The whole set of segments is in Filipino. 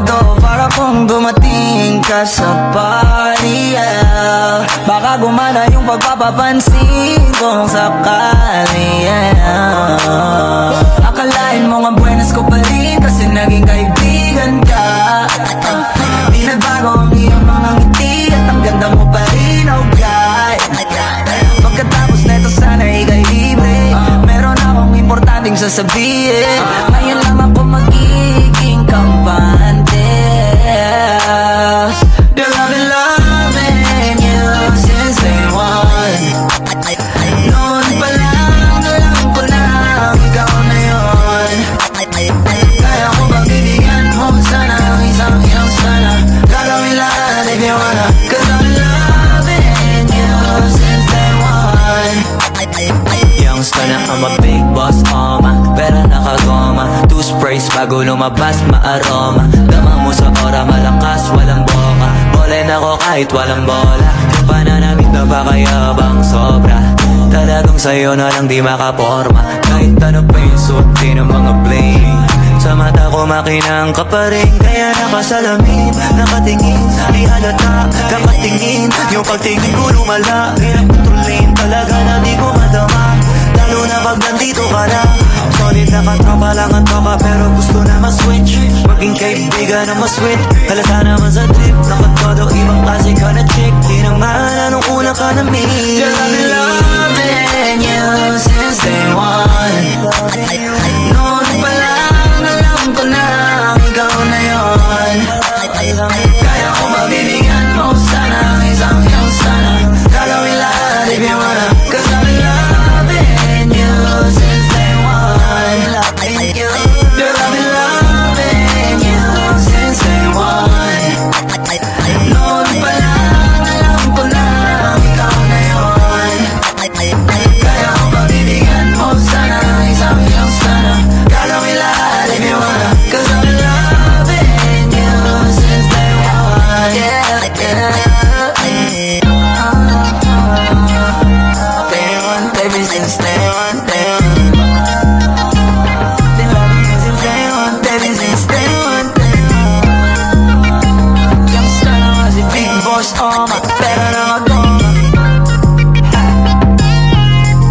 todo para kung dumating ka sa party, yeah. Baka gumana yung pagpapapansin kung sakali, yeah. Akalain mo nga buenas ko pa rin kasi naging kaibigan ka. Di nagbago ang iyong mga ngiti at ang ganda mo pa rin, oh God. Pagkatapos neto sana ika'y libre, meron akong importanteng sasabihin. Ngayon lang ako magiging kampante. Girl, I've been loving you since day one. Noon pa lang alam ko na ikaw na yun. Kaya ko pagbibigyan mo sana ang isang iyong sana. Gagawin lahat if you wanna, 'cause I've been loving you since day one. Youngster na I'm a big boss, pera nakagoma. Two sprays bago lumabas maaroma. Dama mo sa ora malakas walang boka. Bolen ako kahit walang bola. Yung pananamit na pakayabang sobra. Talagang sa'yo na lang di makaporma. Kahit ano pa yung suotin ng mga bling. Sa mata ko makinang ka pa rin. Kaya nakasalamin, nakatingin. Di halata, nakatingin. Yung pagtingin ko lumala. Hirap kontrolin talaga na di ko madama. Lalo na pag nandito ka na. Solid na katropa lang ang toka, pero gusto na ma-switch. Maging kaibigan na ma-sweet. Halata naman sa trip. Nakatodo, ibang klase ka na chick. Di naman anong una ka na meet. Girl, I've been loving you since day one. Noon pa lang alam ko na ikaw na yun. Kaya ko mabibigyan mo sana ang isang iyong sana. Gagawin lahat if you wanna, 'cause I've been loving you since day one. Girl, I've been loving you since day one. Noon pa lang alam ko na ikaw na yun. Kaya ko mabibigyan mo sana ang isang iyong sana. Gagawin lahat if you wanna, 'cause I've been loving you since day one. Yeah, yeah. Day one, baby, since day one, day one. Been loving you since day one, baby, since day one, day one. Youngster na nga si Big Boss, pera nakagoma.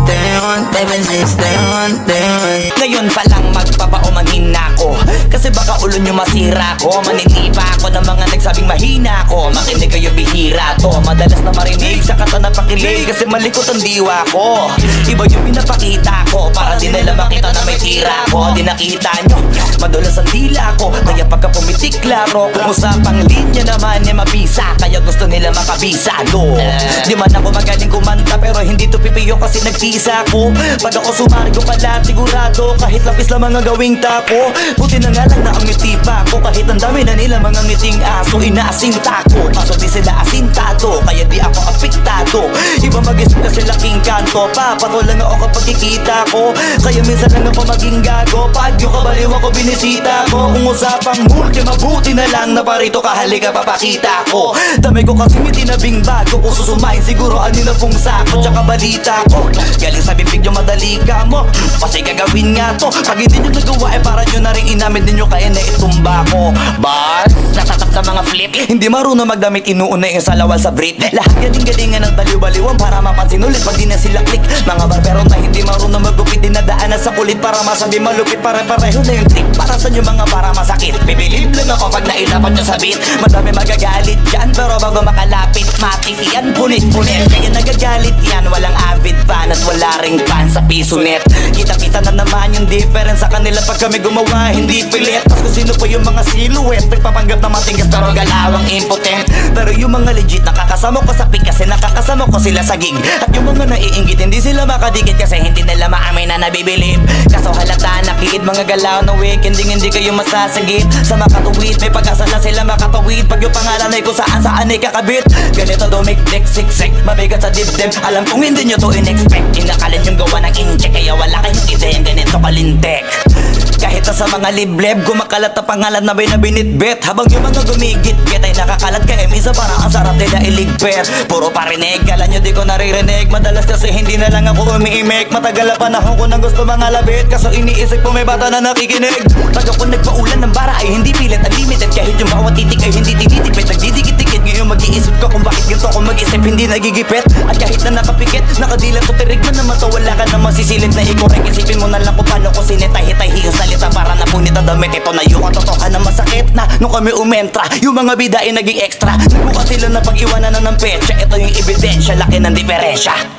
Day one, baby, since day one, day one. Ngayon pa lang magpapaumanhin na ako, kasi baka ulo nyo masira ko. Maninipa ako ng mga nagsabing mahina ko. Makinig kayo bihira to, madalas na marinig sa kata na pakilig. Kasi malikot ang diwa ko. Iba yung pinapakita ko, para di nila makita na may tira ko. Di nakita nyo, madulas ang dila ko. Kaya pagka pumitik klaro, kung usapang linya naman ay mabisa. Kaya gusto nila makabisado. Di man ako magaling kumanta, pero hindi to pipiyo kasi nagtisa ko. Pag ako sumargo pala sigurado, kahit lapis lang mga gawing tako. Buti na nga lang na ang ngiti pa ko, kahit ang dami na nila mga ngiting aso. Inaasinta ko, kaso di sila asintado. Kaya di ako apektado. Iba mag-isip kasi laking kanto. Papato lang ako kapag kikita ko. Kaya minsan lang ako maging gago. Pag yung kabaliw ako binisita ko. Kung usapang multi, mabuti na lang na parito kahalika papakita ko. Dami ko kasi ngiti na bing bago. Kung susumain siguro ano na pong sako. Tsaka balita ko, galing sa bibig yung madali ka mo. Kasi gagawin nga to. Pag hindi nyo nagawa eh para nyo na rin inamin din nyo kaya na itumba ko. But, nasatak na mga flip. Hindi marunong magdamit, inuuna yung salawal sa Brit. Lahat galing-galingan ng baliw-baliwan para mapansin ulit pag di na sila click. Mga barbero na hindi marunong magupit, dinadaanan sa kulit para masabi malupit. Pare-pareho na yung trick. Para sa nyo mga para masakit. Bibilib lang ako pag nailapan nyo sa beat. Madami magagalit dyan, pero bago makalapit matitian, punit-punit. Kaya nagagalit yan, walang avid fan at wala ring fan sa piso net. Kita-kita na naman yung difference sa kanila pag kami gumawa, hindi pilit. Tapos kung sino pa yung mga silhouette, nagpapanggap na matinggas pero galawang impotent. Pero yung mga legit nakakasama ko sa pick kasi nakakasama ko sila sa gig. At yung mga naiinggit hindi sila makadikit kasi hindi nila maamin na nabibilib. Kaso halata nakikid mga galaw na weekend, hindi kayo masasagit. Sa makatuwid may pag-asa na sila makatawid. Pag yung pangalan ay kung saan ay kakabit. Ganito dumikdik siksik, mabigat sa dibdib. Alam kong hindi nyo to in-expect. Inakalan yung gawa ng incheck, kaya wala kayong ideyang ganito kalintek. Kahit na sa mga libleb, gumakalat na pangalan na binitbit. Habang yung mga gumigit-git ay nakakalat kaya minsan parang ang sarap nila iligpit. Puro parinig, kala nyo di ko naririnig. Madalas kasi hindi na lang ako umiimik. Matagal na panahon ko nang gusto mga labit, kaso iniisip ko may bata na nakikinig. Pag ako nagpaulan ng bara ay hindi pilit unlimited. Kahit yung bawat titik ay hindi tinitipid. Nagdidikit-dikit, ngayon mag-iisip ko kung bakit ganito ako mag-isip, hindi nagigipit. At kahit na nakapikit, nakadilat o tirig mo naman to, wala ka na masisilip na ikorek. Isipin mo na lang kung paano ko sinitay-hitay yung salita para napunit ang damit. Ito na yung katotohanan na masakit na nung kami umentra, yung mga bida ay naging extra. Nagbuka sila na pag-iwanan na ng petsa. Ito yung ebidensya, laki ng diferensya.